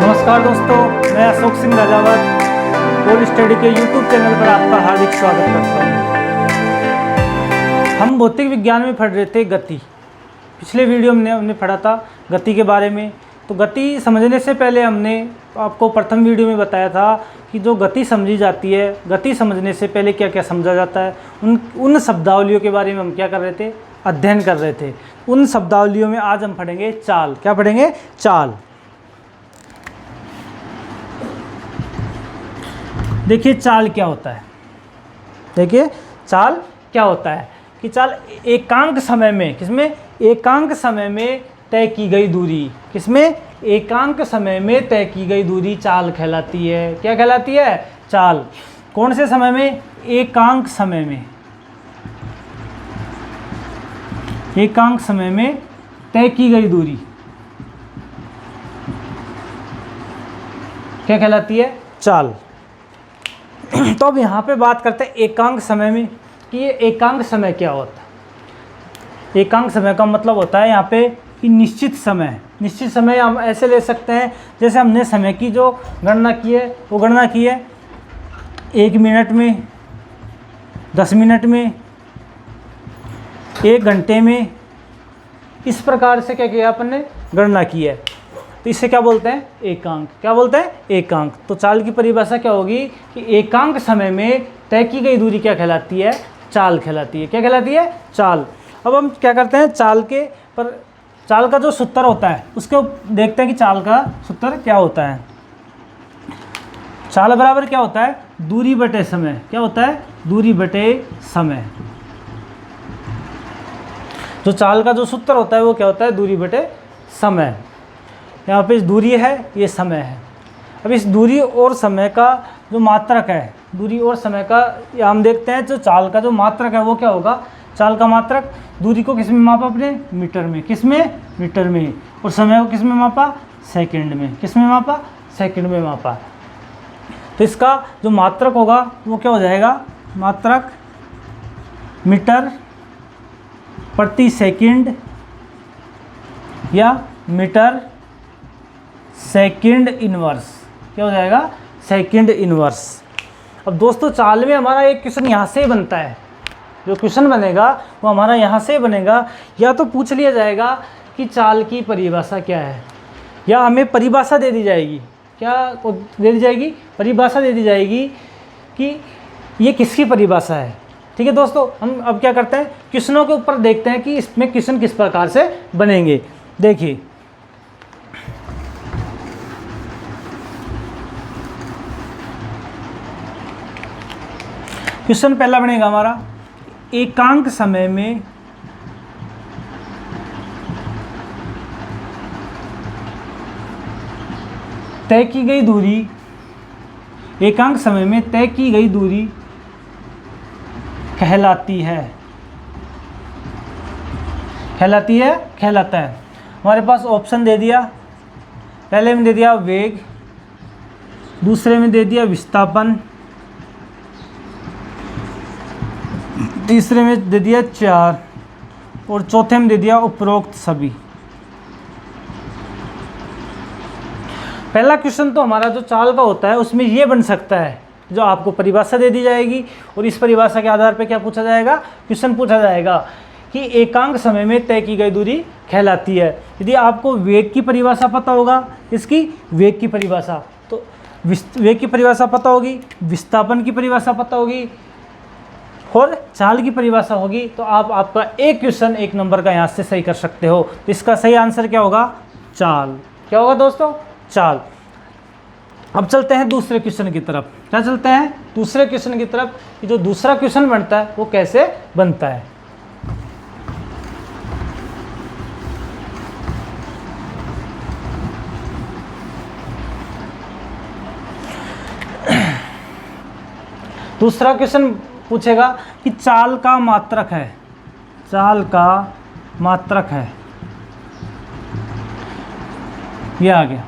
नमस्कार दोस्तों, मैं अशोक सिंह राजावत पोल स्टडी के YouTube चैनल पर आपका हार्दिक स्वागत करता हूं। हम भौतिक विज्ञान में पढ़ रहे थे गति। पिछले वीडियो में हमने पढ़ा था गति के बारे में। तो गति समझने से पहले हमने आपको प्रथम वीडियो में बताया था कि जो गति समझी जाती है, गति समझने से पहले क्या क्या समझा जाता है, उन शब्दावलियों के बारे में हम क्या कर रहे थे, अध्ययन कर रहे थे। उन शब्दावलियों में आज हम पढ़ेंगे चाल। क्या पढ़ेंगे? चाल। देखिए चाल क्या होता है। देखिए चाल क्या होता है कि चाल एकांक समय में, किसमें? एकांक समय में तय की गई दूरी। किसमें? एकांक समय में तय की गई दूरी चाल कहलाती है। क्या कहलाती है? चाल। कौन से समय में? एकांक समय में। एकांक समय में तय की गई दूरी क्या कहलाती है? चाल। तो अब यहाँ पे बात करते हैं एकांक समय में कि ये एकांक समय क्या होता है। एकांक समय का मतलब होता है यहाँ पे कि निश्चित समय। निश्चित समय हम ऐसे ले सकते हैं जैसे हमने समय की जो गणना की है वो गणना की है 1 मिनट में, 10 मिनट में, 1 घंटे में। इस प्रकार से क्या किया अपन ने? गणना की है। तो इसे क्या बोलते हैं? एकांक। क्या बोलते हैं? एकांक। तो चाल की परिभाषा क्या होगी कि एकांक समय में तय की गई दूरी क्या कहलाती है? चाल कहलाती है। क्या कहलाती है? चाल। अब हम क्या करते हैं, चाल का जो सूत्र होता है उसको देखते हैं कि चाल का सूत्र क्या होता है। चाल बराबर क्या होता है? दूरी बटे समय। क्या होता है? दूरी बटे समय। जो चाल का जो सूत्र होता है वो क्या होता है? दूरी बटे समय। यहाँ पे दूरी है, ये समय है। अब इस दूरी और समय का जो मात्रक है, दूरी और समय का हम देखते हैं। जो चाल का जो मात्रक है वो क्या होगा? चाल का मात्रक दूरी को किस में मापा अपने? मीटर में। किस में? मीटर में। और समय को किस में मापा? सेकंड में। किस में मापा? सेकंड में मापा। तो इसका जो मात्रक होगा वो क्या हो जाएगा? मात्रक मीटर प्रति सेकंड या मीटर सेकंड इनवर्स। क्या हो जाएगा? Second inverse. अब दोस्तों चाल में हमारा एक क्वेश्चन यहाँ से बनता है। जो क्वेश्चन बनेगा वो हमारा यहाँ से बनेगा। या तो पूछ लिया जाएगा कि चाल की परिभाषा क्या है, या हमें परिभाषा दे दी जाएगी। क्या दे दी जाएगी? परिभाषा दे दी जाएगी कि ये किसकी परिभाषा है। ठीक है दोस्तों, हम अब क्या करते हैं, क्वेश्चनों के ऊपर देखते हैं कि इसमें क्वेश्चन किस प्रकार से बनेंगे। देखिए क्वेश्चन पहला बनेगा हमारा, एकांक समय में तय की गई दूरी, एकांक समय में तय की गई दूरी कहलाती है। कहलाती है, कहलाता है। हमारे पास ऑप्शन दे दिया। पहले में दे दिया वेग, दूसरे में दे दिया विस्थापन, तीसरे में दे दिया चार, और चौथे में दे दिया उपरोक्त सभी। पहला क्वेश्चन तो हमारा जो चाल का होता है उसमें ये बन सकता है, जो आपको परिभाषा दे दी जाएगी और इस परिभाषा के आधार पर क्या पूछा जाएगा? क्वेश्चन पूछा जाएगा कि एकांक समय में तय की गई दूरी कहलाती है। यदि आपको वेग की परिभाषा पता होगा, इसकी वेग की परिभाषा, तो वेग की परिभाषा पता होगी, विस्थापन की परिभाषा पता होगी और चाल की परिभाषा होगी, तो आपका एक क्वेश्चन 1 नंबर का यहाँ से सही कर सकते हो। तो इसका सही आंसर क्या होगा? चाल। क्या होगा दोस्तों? चाल। अब चलते हैं दूसरे क्वेश्चन की तरफ। क्या चलते हैं? दूसरे क्वेश्चन की तरफ कि जो दूसरा क्वेश्चन बनता है वो कैसे बनता है। दूसरा क्वेश्चन पूछेगा कि चाल का मात्रक है। चाल का मात्रक है, ये आ गया।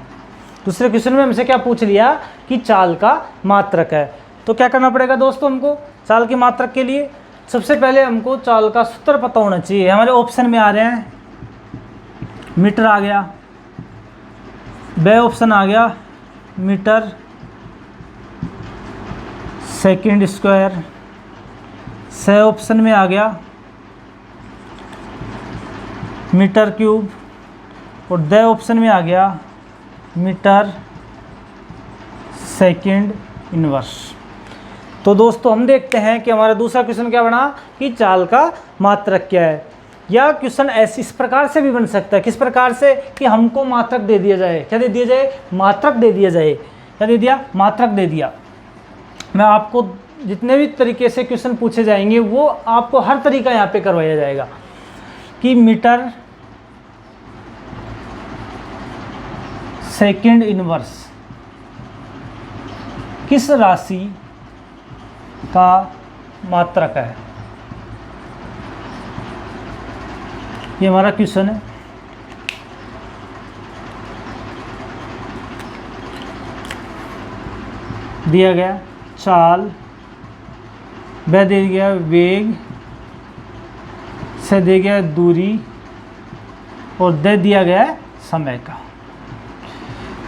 दूसरे क्वेश्चन में हमसे क्या पूछ लिया कि चाल का मात्रक है। तो क्या करना पड़ेगा दोस्तों हमको चाल की मात्रक के लिए? सबसे पहले हमको चाल का सूत्र पता होना चाहिए। हमारे ऑप्शन में आ रहे हैं मीटर आ गया, ब ऑप्शन आ गया मीटर सेकंड स्क्वायर, स ऑप्शन में आ गया मीटर क्यूब, और द ऑप्शन में आ गया मीटर सेकंड इनवर्स। तो दोस्तों हम देखते हैं कि हमारा दूसरा क्वेश्चन क्या बना कि चाल का मात्रक क्या है। या क्वेश्चन ऐसे इस प्रकार से भी बन सकता है, किस प्रकार से कि हमको मात्रक दे दिया जाए, क्या दे दिया जाए, मात्रक दे दिया जाए, क्या दे दिया, मात्रक दे दिया। मैं आपको जितने भी तरीके से क्वेश्चन पूछे जाएंगे वो आपको हर तरीका यहाँ पे करवाया जाएगा कि मीटर सेकंड इनवर्स किस राशि का मात्रक है। ये हमारा क्वेश्चन है। दिया गया चाल, वह दे गया वेग, से दे गया दूरी, और दे दिया गया समय का।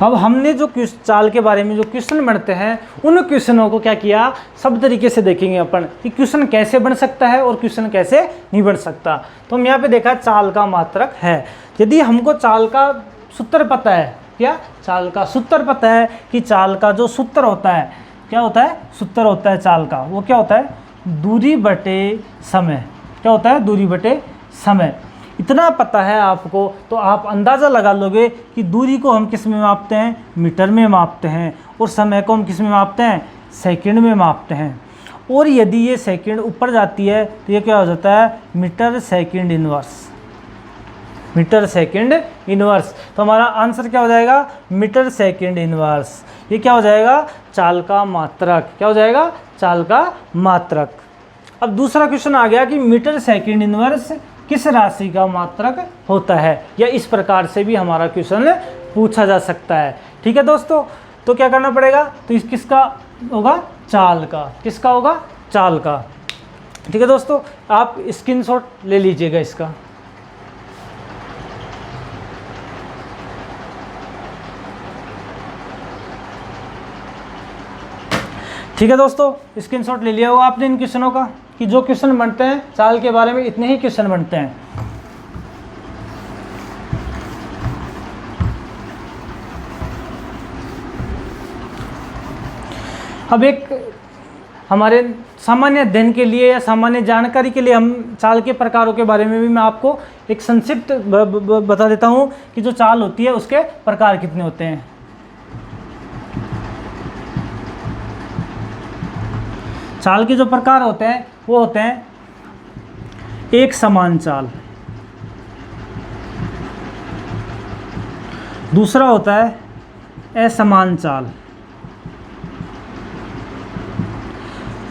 अब हमने जो चाल के बारे में जो क्वेश्चन बनते हैं उन क्वेश्चनों को क्या किया, सब तरीके से देखेंगे अपन कि क्वेश्चन कैसे बन सकता है और क्वेश्चन कैसे नहीं बन सकता। तो हम यहाँ पे देखा चाल का मात्रक है। यदि हमको चाल का सूत्र पता है, क्या चाल का सूत्र पता है कि चाल का जो सूत्र होता है, क्या होता है, सूत्र होता है चाल का, वो क्या होता है, दूरी बटे समय। क्या होता है, दूरी बटे समय। इतना पता है आपको तो आप अंदाज़ा लगा लोगे कि दूरी को हम किस में मापते हैं, मीटर में मापते हैं, और समय को हम किस में मापते हैं, सेकंड में मापते हैं। और यदि ये सेकंड ऊपर जाती है तो ये क्या हो जाता है, metre second inverse, metre second inverse. तो हमारा आंसर क्या हो जाएगा, मीटर सेकंड इनवर्स। ये क्या हो जाएगा, चाल का मात्रक। क्या हो जाएगा, चाल का मात्रक। अब दूसरा क्वेश्चन आ गया कि मीटर सेकंड इनवर्स किस राशि का मात्रक होता है, या इस प्रकार से भी हमारा क्वेश्चन पूछा जा सकता है। ठीक है दोस्तों, तो क्या करना पड़ेगा, तो इस किसका होगा, चाल का। किसका होगा, चाल का। ठीक है दोस्तों, आप स्क्रीनशॉट ले लीजिएगा इसका। ठीक है दोस्तों, स्क्रीनशॉट ले लिया होगा आपने इन क्वेश्चनों का कि जो क्वेश्चन बनते हैं चाल के बारे में इतने ही क्वेश्चन बनते हैं। अब एक हमारे सामान्य अध्ययन के लिए या सामान्य जानकारी के लिए हम चाल के प्रकारों के बारे में भी मैं आपको एक संक्षिप्त बता देता हूँ कि जो चाल होती है उसके प्रकार कितने होते हैं। चाल के जो प्रकार होते हैं वो होते हैं, एक समान चाल, दूसरा होता है असमान चाल,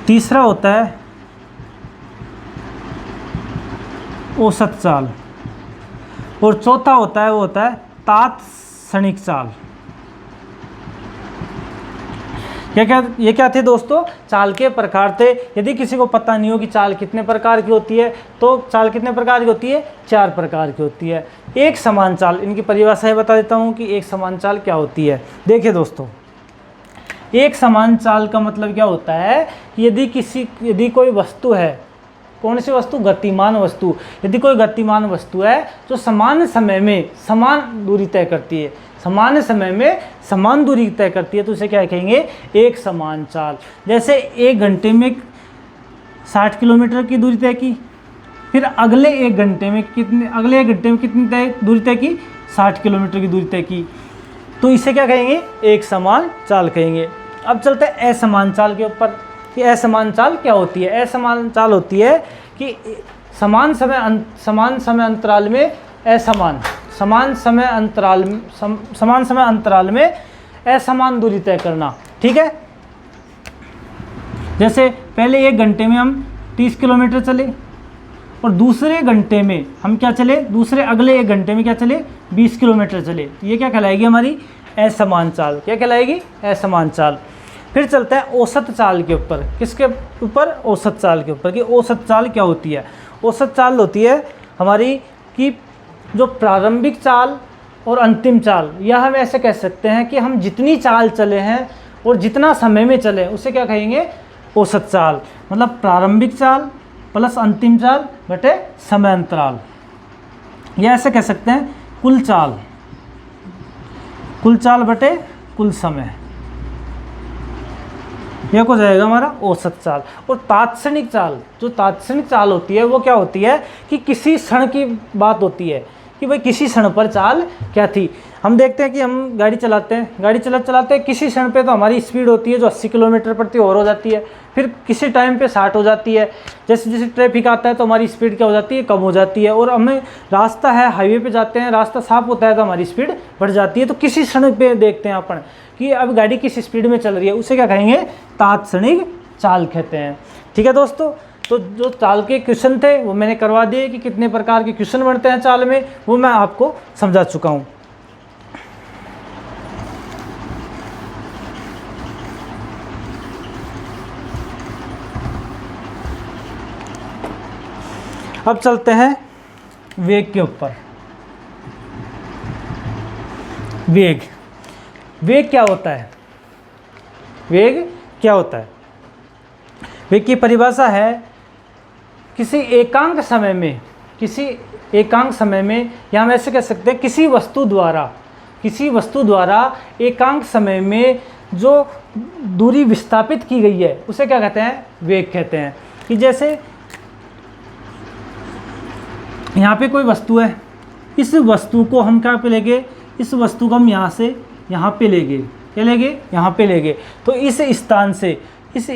तीसरा होता है औसत चाल, और चौथा होता है वो होता है तात्क्षणिक चाल। ये क्या थे दोस्तों, चाल के प्रकार थे। यदि किसी को पता नहीं हो कि चाल कितने प्रकार की होती है तो चाल कितने प्रकार की होती है, 4 प्रकार की होती है। एक समान चाल, इनकी परिभाषाएं बता देता हूँ कि एक समान चाल क्या होती है। देखिए दोस्तों, एक समान चाल का मतलब क्या होता है कि यदि कोई वस्तु है, कौन सी वस्तु, गतिमान वस्तु, यदि कोई गतिमान वस्तु है जो समान समय में समान दूरी तय करती है, समान समय में समान दूरी तय करती है, तो उसे क्या कहेंगे, एक समान चाल। जैसे 1 घंटे में 60 किलोमीटर की दूरी तय की, फिर अगले 1 घंटे में कितनी दूरी तय की, 60 किलोमीटर की दूरी तय की, तो इसे क्या कहेंगे, एक समान चाल कहेंगे। अब चलते हैं असमान चाल के ऊपर कि असमान चाल क्या होती है। असमान चाल होती है कि समान समय अंतराल में समान समय अंतराल में असमान दूरी तय करना। ठीक है, जैसे पहले 1 घंटे में हम 30 किलोमीटर चले और दूसरे घंटे में हम क्या चले, अगले 1 घंटे में क्या चले, 20 किलोमीटर चले, तो ये क्या कहलाएगी, हमारी असमान चाल। क्या कहलाएगी, असमान चाल। फिर चलते हैं औसत चाल के ऊपर। किसके ऊपर, औसत चाल के ऊपर कि औसत चाल क्या होती है। औसत चाल होती है हमारी कि जो प्रारंभिक चाल और अंतिम चाल, या हम ऐसे कह सकते हैं कि हम जितनी चाल चले हैं और जितना समय में चले उसे क्या कहेंगे, औसत चाल। मतलब प्रारंभिक चाल प्लस अंतिम चाल बटे समय अंतराल, या ऐसे कह सकते हैं कुल चाल बटे कुल समय, यह हो जाएगा हमारा औसत चाल। और तात्क्षणिक चाल, जो तात्क्षणिक चाल होती है वो क्या होती है कि किसी क्षण की बात होती है कि भाई किसी क्षण पर चाल क्या थी। हम देखते हैं कि हम गाड़ी चलाते हैं, गाड़ी चलाते किसी क्षण पे तो हमारी स्पीड होती है जो 80 किलोमीटर प्रति आवर हो जाती है, फिर किसी टाइम पे 60 हो जाती है। जैसे जैसे ट्रैफिक आता है तो हमारी स्पीड क्या हो जाती है, कम हो जाती है। और हमें रास्ता है, हाईवे पे जाते हैं, रास्ता साफ होता है तो हमारी स्पीड बढ़ जाती है। तो किसी क्षण पे देखते हैं अपन कि अब गाड़ी किस स्पीड में चल रही है, उसे क्या कहेंगे, तात्क्षणिक चाल कहते हैं। ठीक है दोस्तों, तो जो चाल के क्वेश्चन थे वो मैंने करवा दिए कि कितने प्रकार के क्वेश्चन बनते हैं चाल में, वो मैं आपको समझा चुका हूँ। अब चलते हैं वेग के ऊपर। वेग क्या होता है, वेग क्या होता है? वेग की परिभाषा है किसी एकांक समय में, या हम ऐसे कह सकते हैं किसी वस्तु द्वारा एकांक समय में जो दूरी विस्थापित की गई है उसे क्या कहते हैं, वेग कहते हैं। कि जैसे यहाँ पे कोई वस्तु है, इस वस्तु को हम कहाँ पे लेंगे, इस वस्तु को हम यहाँ से यहाँ पे लेंगे, क्या लेंगे, यहाँ पे लेंगे। तो इस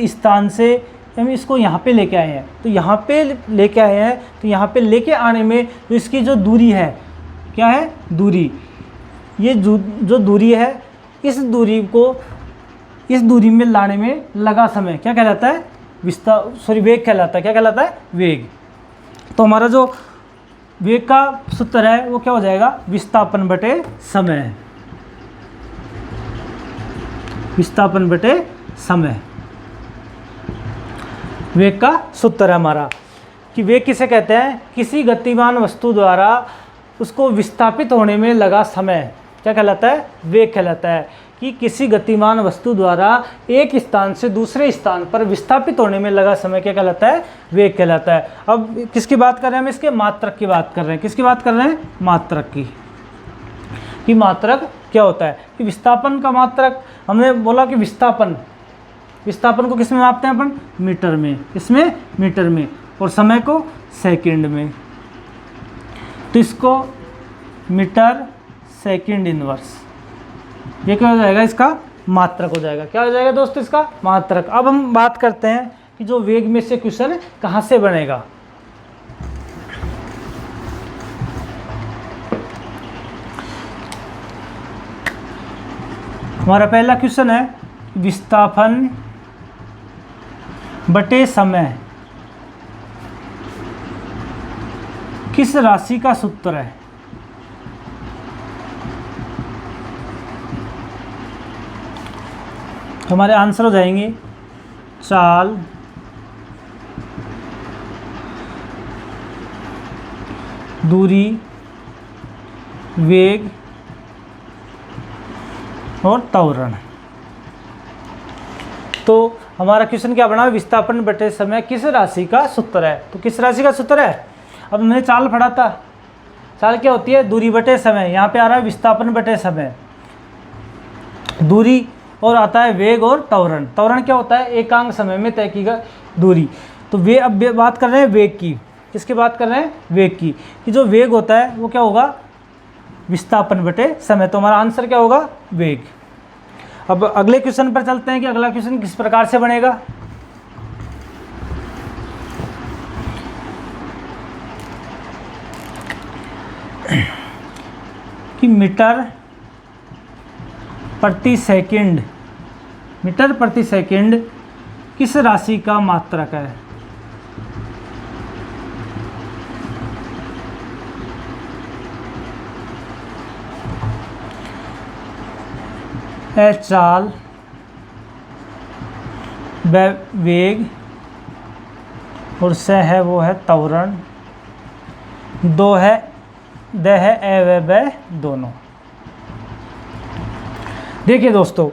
स्थान से हम इसको यहाँ पे लेके आए हैं, तो यहाँ पे लेके आए हैं, तो यहाँ पे लेके आने में तो इसकी जो दूरी है, क्या है, दूरी, ये जो दूरी है, इस दूरी में लाने में लगा समय क्या कहलाता है, वेग कहलाता है। क्या कहलाता है, वेग। तो हमारा जो वेग का सूत्र है वो क्या हो जाएगा, विस्थापन बटे समय, विस्थापन बटे समय वेग का सूत्र है हमारा। कि वेग किसे कहते हैं, किसी गतिमान वस्तु द्वारा उसको विस्थापित होने में लगा समय क्या कहलाता है, वेग कहलाता है। कि किसी गतिमान वस्तु द्वारा एक स्थान से दूसरे स्थान पर विस्थापित होने में लगा समय क्या कहलाता है, वेग कहलाता है। अब किसकी बात कर रहे हैं हम, इसके मात्रक की बात कर रहे हैं। किसकी बात कर रहे हैं, मात्रक की। कि मात्रक क्या होता है, कि विस्थापन का मात्रक, हमने बोला कि विस्थापन को किस में मापते हैं अपन, मीटर में, इसमें मीटर में, और समय को सेकंड में। तो इसको मीटर सेकंड इनवर्स, ये क्या हो जाएगा, इसका मात्रक हो जाएगा। क्या हो जाएगा दोस्तों, इसका मात्रक। अब हम बात करते हैं कि जो वेग में से क्वेश्चन कहाँ से बनेगा। हमारा पहला क्वेश्चन है विस्थापन बटे समय किस राशि का सूत्र है। तो हमारे आंसर हो जाएंगे चाल, दूरी, वेग और त्वरण। तो हमारा क्वेश्चन क्या बना, विस्थापन बटे समय किस राशि का सूत्र है। तो किस राशि का सूत्र है, अब मैंने चाल पढ़ा था, चाल क्या होती है, दूरी बटे समय। यहाँ पे आ रहा है विस्थापन बटे समय, दूरी, और आता है वेग और त्वरण। त्वरण क्या होता है, एकांक समय में तय की गई दूरी। तो अब बात कर रहे हैं वेग की। किसकी बात कर रहे हैं, वेग की। कि जो वेग होता है वो क्या होगा, विस्थापन बटे समय। तो हमारा आंसर क्या होगा, वेग। अब अगले क्वेश्चन पर चलते हैं कि अगला क्वेश्चन किस प्रकार से बनेगा। कि मीटर प्रति सेकंड किस राशि का मात्रक है। चाल, वेग, और स है वो है त्वरण, द है ए व ब दोनों। देखिए दोस्तों,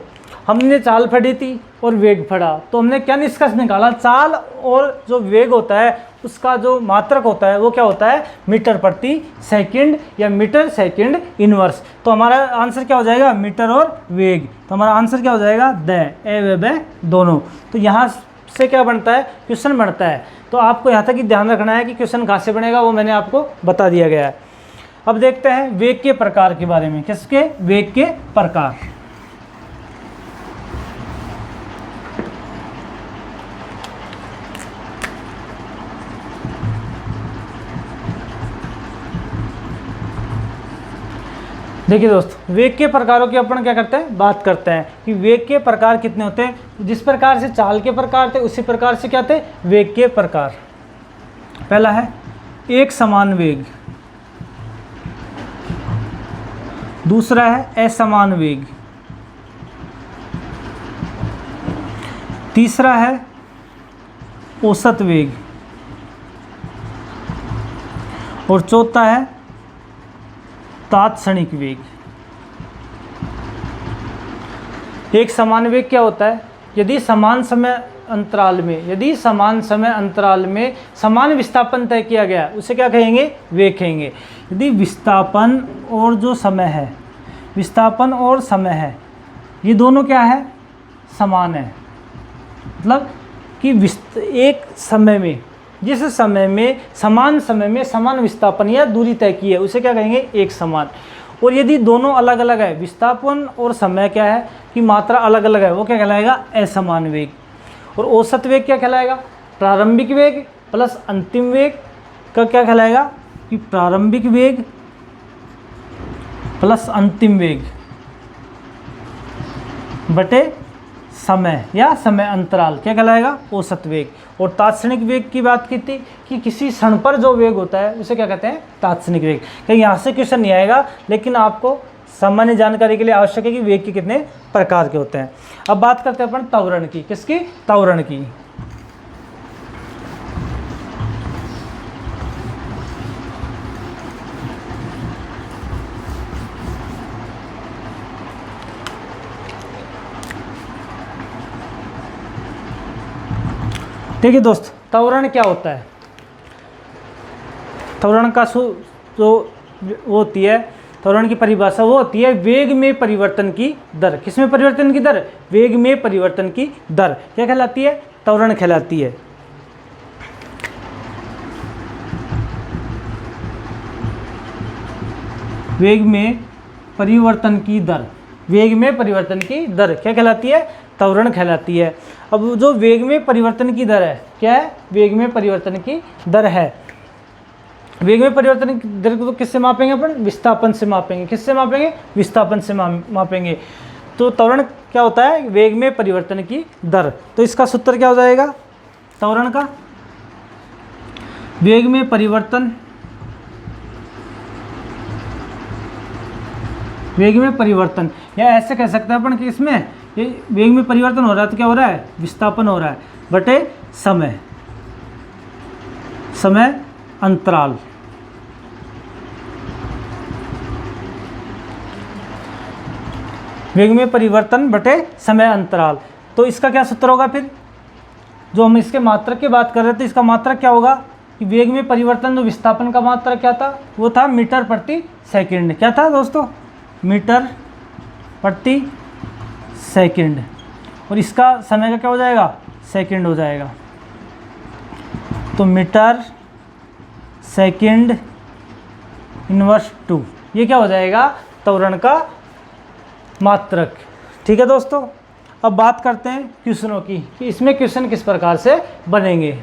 हमने चाल पढ़ी थी और वेग पढ़ा, तो हमने क्या निष्कर्ष निकाला, चाल और जो वेग होता है उसका जो मात्रक होता है वो क्या होता है, मीटर प्रति सेकंड या मीटर सेकंड इनवर्स। तो हमारा आंसर क्या हो जाएगा, मीटर और वेग। तो हमारा आंसर क्या हो जाएगा, द ए व ब दोनों। तो यहाँ से क्या बनता है, क्वेश्चन बनता है। तो आपको यहाँ तक ही ध्यान रखना है कि क्वेश्चन कहाँ से बनेगा वो मैंने आपको बता दिया गया है। अब देखते हैं वेग के प्रकार के बारे में। किसके, वेग के प्रकार। देखिए दोस्तों, वेग के प्रकारों की अपन क्या करते हैं, बात करते हैं कि वेग के प्रकार कितने होते हैं। जिस प्रकार से चाल के प्रकार थे उसी प्रकार से क्या थे, वेग के प्रकार। पहला है एक समान वेग, दूसरा है असमान वेग, तीसरा है औसत वेग, और चौथा है तात्क्षणिक वेग। एक समान वेग क्या होता है, यदि समान समय अंतराल में समान विस्थापन तय किया गया उसे क्या कहेंगे, वेग कहेंगे। यदि विस्थापन और जो समय है, विस्थापन और समय है ये दोनों क्या है, समान है। मतलब कि एक समय में, जिस समय में समान विस्थापन या दूरी तय की है उसे क्या कहेंगे, एक समान। और यदि दोनों अलग अलग है, विस्थापन और समय क्या है कि मात्रा अलग अलग है, वो क्या कहलाएगा, असमान वेग। और औसत वेग क्या कहलाएगा, प्रारंभिक वेग प्लस अंतिम वेग का क्या कहलाएगा कि प्रारंभिक वेग प्लस अंतिम वेग बटे समय या समय अंतराल क्या कहलाएगा, औसत वेग। और तात्क्षणिक वेग की बात की थी कि किसी क्षण पर जो वेग होता है उसे क्या कहते हैं, तात्क्षणिक वेग। कहीं यहाँ से क्वेश्चन नहीं आएगा, लेकिन आपको सामान्य जानकारी के लिए आवश्यक है कि वेग के कितने प्रकार के होते हैं। अब बात करते हैं अपन त्वरण की। किसकी, त्वरण की। देखिए दोस्त, त्वरण क्या होता है, त्वरण का जो वो होती है, त्वरण की परिभाषा वो होती है वेग में परिवर्तन की दर। किसमें परिवर्तन की दर, वेग में परिवर्तन की दर क्या कहलाती है, त्वरण कहलाती है। वेग में परिवर्तन की दर, वेग में परिवर्तन की दर क्या कहलाती है, त्वरण कहलाती है। अब जो वेग में परिवर्तन की दर है, क्या है, वेग में परिवर्तन की दर है। वेग में परिवर्तन की दर को किससे मापेंगे अपन, विस्थापन से मापेंगे। किससे मापेंगे, विस्थापन से मापेंगे। तो त्वरण क्या होता है, वेग में परिवर्तन की दर। तो इसका सूत्र क्या हो जाएगा, त्वरण का, वेग में परिवर्तन, वेग में परिवर्तन, या ऐसे कह सकते हैं अपन कि इसमें ये वेग में परिवर्तन हो रहा है तो क्या हो रहा है, विस्थापन हो रहा है, बटे समय, समय अंतराल। वेग में परिवर्तन बटे समय अंतराल। तो इसका क्या सूत्र होगा फिर, जो हम इसके मात्रक की बात कर रहे थे, इसका मात्रक क्या होगा कि वेग में परिवर्तन जो विस्थापन का मात्रक क्या था, वो था मीटर प्रति सेकंड। क्या था दोस्तों, मीटर प्रति सेकंड। और इसका समय का क्या हो जाएगा, सेकंड हो जाएगा। तो मीटर सेकंड इनवर्स 2, ये क्या हो जाएगा, त्वरण का मात्रक। ठीक है दोस्तों, अब बात करते हैं क्वेश्चनों की कि इसमें क्वेश्चन किस प्रकार से बनेंगे।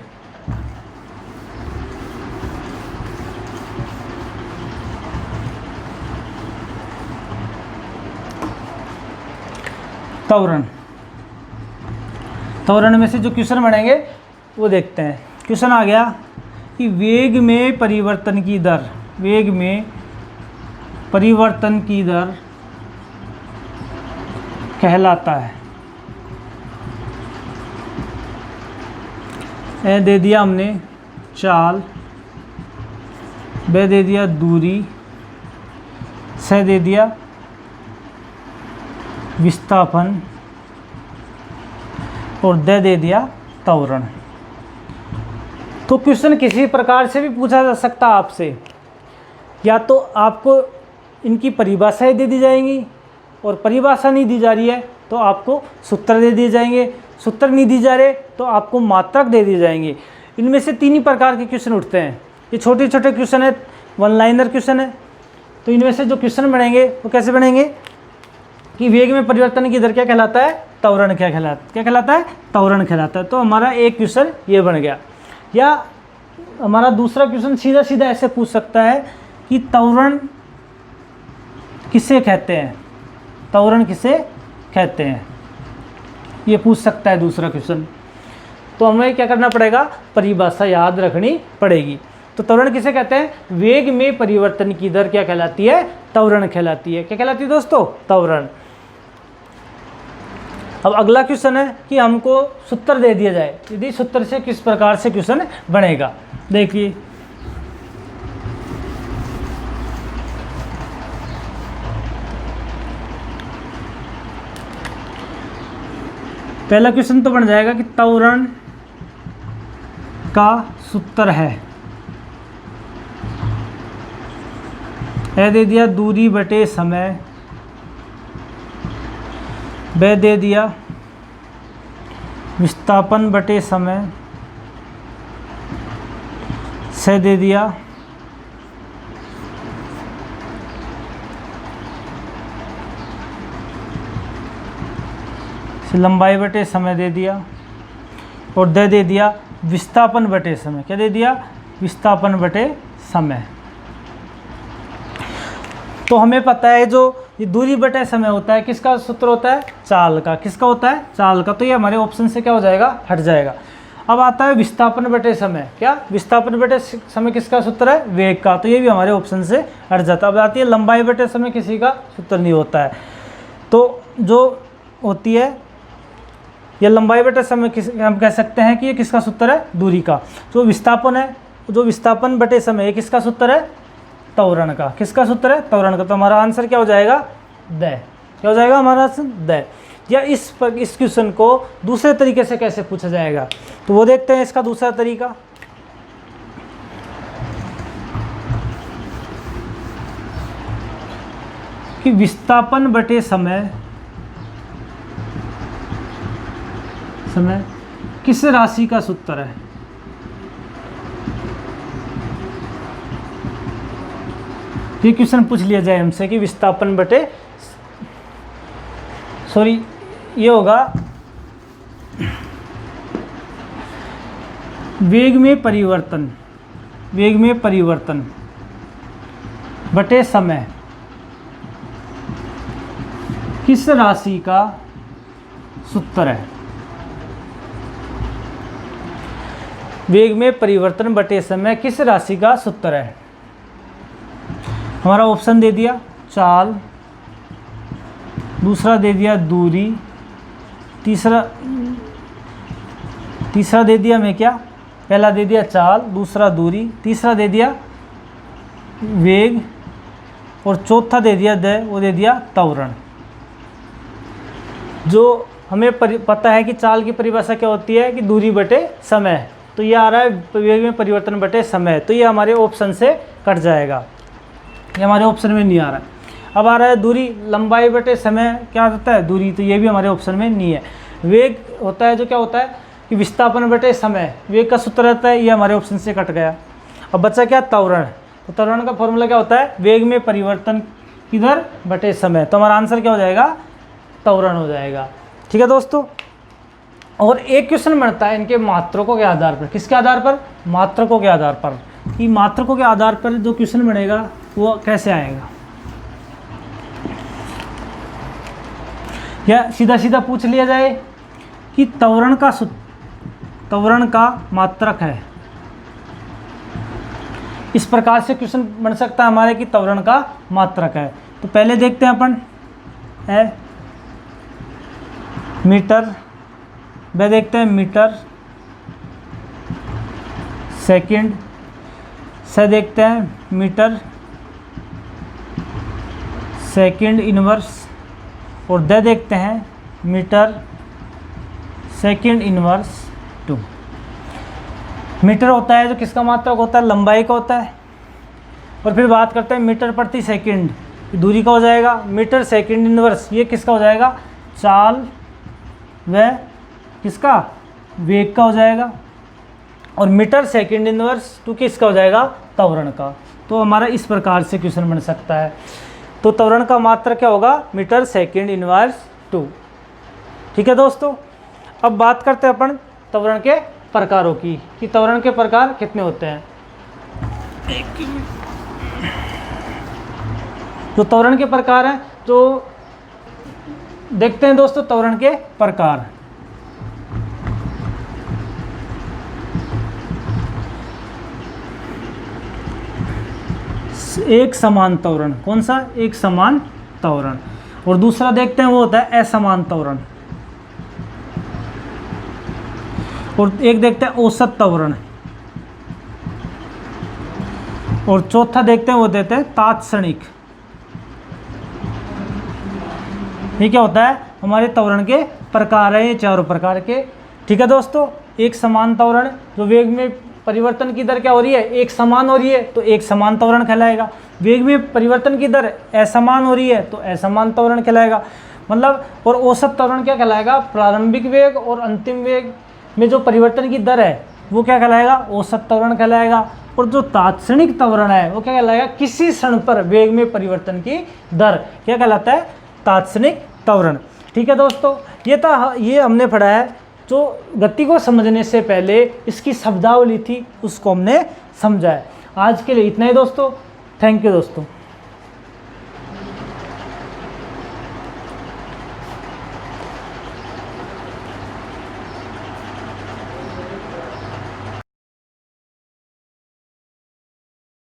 त्वरण, त्वरण में से जो क्वेश्चन बनेंगे वो देखते हैं। क्वेश्चन आ गया कि वेग में परिवर्तन की दर, वेग में परिवर्तन की दर कहलाता है, ए दे दिया हमने चाल, बे दे दिया दूरी, से दे दिया विस्थापन और दे दिया त्वरण। तो क्वेश्चन किसी प्रकार से भी पूछा जा सकता है आपसे, या तो आपको इनकी परिभाषाएं दे दी जाएंगी और परिभाषा नहीं दी जा रही है तो आपको सूत्र दे दिए जाएंगे, सूत्र नहीं दी जा रहे तो आपको मात्रक दे दिए जाएंगे। इनमें से तीन ही प्रकार के क्वेश्चन उठते हैं। ये छोटे छोटे क्वेश्चन है, वन लाइनर क्वेश्चन है। तो इनमें से जो क्वेश्चन बनेंगे वो कैसे बनेंगे कि वेग में परिवर्तन की दर क्या कहलाता है, त्वरण क्या कहलाता है, त्वरण कहलाता है। तो हमारा एक क्वेश्चन ये बन गया। या हमारा दूसरा क्वेश्चन सीधा सीधा ऐसे पूछ सकता है कि त्वरण किसे कहते हैं, त्वरण किसे कहते हैं, ये पूछ सकता है दूसरा क्वेश्चन। तो हमें क्या करना पड़ेगा, परिभाषा याद रखनी पड़ेगी। तो त्वरण किसे कहते हैं, वेग में परिवर्तन की दर क्या कहलाती है, त्वरण कहलाती है। क्या कहलाती है दोस्तों, त्वरण। अब अगला क्वेश्चन है कि हमको सूत्र दे दिया जाए, यदि सूत्र से किस प्रकार से क्वेश्चन बनेगा। देखिए पहला क्वेश्चन तो बन जाएगा कि त्वरण का सूत्र है, ए दे दिया दूरी बटे समय, ब दे दिया विस्थापन बटे समय, से दे दिया लंबाई बटे समय दे दिया, और दे दिया विस्थापन बटे समय। क्या दे दिया, विस्थापन बटे समय। तो हमें पता है जो ये दूरी बटे समय होता है किसका सूत्र होता है, चाल का। किसका होता है, चाल का। तो ये हमारे ऑप्शन से क्या हो जाएगा, हट जाएगा। अब आता है विस्थापन बटे समय। क्या, विस्थापन बटे समय किसका सूत्र है, वेग का। तो ये भी हमारे ऑप्शन से हट जाता है। अब आती है लंबाई बटे समय, किसी का सूत्र नहीं होता है। तो जो होती है ये लंबाई बटे समय, हम कह सकते हैं कि ये किसका सूत्र है, दूरी का। जो विस्थापन है, जो विस्थापन बटे समय, ये किसका सूत्र है, त्वरण का। किसका सूत्र है, त्वरण का। तो हमारा आंसर क्या हो जाएगा, द। क्या हो जाएगा हमारा आंसर, द। या इस क्वेश्चन को दूसरे तरीके से कैसे पूछा जाएगा, तो वो देखते हैं इसका दूसरा तरीका। कि विस्थापन बटे समय किस राशि का सूत्र है। ये क्वेश्चन पूछ लिया जाए हमसे कि विस्थापन बटे, सॉरी ये होगा वेग में परिवर्तन, वेग में परिवर्तन बटे समय किस राशि का सूत्र है। वेग में परिवर्तन बटे समय किस राशि का सूत्र है। हमारा ऑप्शन दे दिया चाल, दूसरा दे दिया दूरी, तीसरा दे दिया मैं क्या, पहला दे दिया चाल, दूसरा दूरी, तीसरा दे दिया वेग, और चौथा दे दिया वो दे दिया त्वरण। जो हमें पता है कि चाल की परिभाषा क्या होती है कि दूरी बटे समय। तो ये आ रहा है वेग में परिवर्तन बटे समय। तो ये हमारे ऑप्शन से कट जाएगा, ये हमारे ऑप्शन में नहीं आ रहा है। अब आ रहा है दूरी, लंबाई बटे समय क्या होता है, दूरी। तो ये भी हमारे ऑप्शन में नहीं है। वेग होता है जो क्या होता है कि विस्थापन बटे समय, वेग का सूत्र रहता है, ये हमारे ऑप्शन से कट गया। अब बचा क्या, त्वरण। तो त्वरण का फॉर्मूला क्या होता है, वेग में परिवर्तन की दर बटे समय। तो हमारा आंसर क्या हो जाएगा, त्वरण हो जाएगा। ठीक है दोस्तों। और एक क्वेश्चन बनता है इनके मात्रकों के आधार पर। किसके आधार पर, मात्रकों के आधार पर। कि मात्रकों के आधार पर जो क्वेश्चन बनेगा वो कैसे आएगा, या सीधा सीधा पूछ लिया जाए कि त्वरण का मात्रक है। इस प्रकार से क्वेश्चन बन सकता है हमारे कि त्वरण का मात्रक है। तो पहले देखते हैं अपन है मीटर, वह देखते हैं मीटर सेकंड, से देखते हैं मीटर सेकंड इनवर्स, और द देखते हैं मीटर सेकंड इनवर्स 2। मीटर होता है जो किसका मात्रक होता है, लंबाई का होता है। और फिर बात करते हैं मीटर प्रति सेकंड, दूरी का हो जाएगा। मीटर सेकंड इनवर्स ये किसका हो जाएगा, चाल व किसका, वेग का हो जाएगा। और मीटर सेकंड इनवर्स 2 किसका हो जाएगा, त्वरण का। तो हमारा इस प्रकार से क्वेश्चन बन सकता है। तो त्वरण का मात्रक क्या होगा, मीटर सेकंड इनवर्स 2। ठीक है दोस्तों, अब बात करते हैं अपन त्वरण के प्रकारों की, कि त्वरण के प्रकार कितने होते हैं। जो त्वरण के प्रकार हैं, तो देखते हैं दोस्तों त्वरण के प्रकार। एक समान त्वरण, कौन सा, एक समान त्वरण। और दूसरा देखते हैं वो होता है असमान त्वरण। और एक देखते हैं औसत त्वरण। और चौथा देखते हैं वो देते हैं तात्क्षणिक। ये क्या होता है, हमारे त्वरण के प्रकार है, ये चारों प्रकार के। ठीक है दोस्तों, एक समान त्वरण जो वेग में परिवर्तन की दर क्या हो रही है, एक समान हो रही है, तो एक समान त्वरण कहलाएगा। वेग में परिवर्तन की दर असमान हो रही है तो असमान त्वरण कहलाएगा। मतलब, और औसत त्वरण क्या कहलाएगा, प्रारंभिक वेग और अंतिम वेग में जो परिवर्तन की दर है वो क्या कहलाएगा, औसत त्वरण कहलाएगा। और जो तात्क्षणिक त्वरण है वो क्या कहलाएगा, किसी क्षण पर वेग में परिवर्तन की दर क्या कहलाता है, तात्क्षणिक त्वरण। ठीक है दोस्तों, ये हमने पढ़ा है। जो गति को समझने से पहले इसकी शब्दावली थी उसको हमने समझा है। आज के लिए इतना ही दोस्तों, थैंक यू दोस्तों।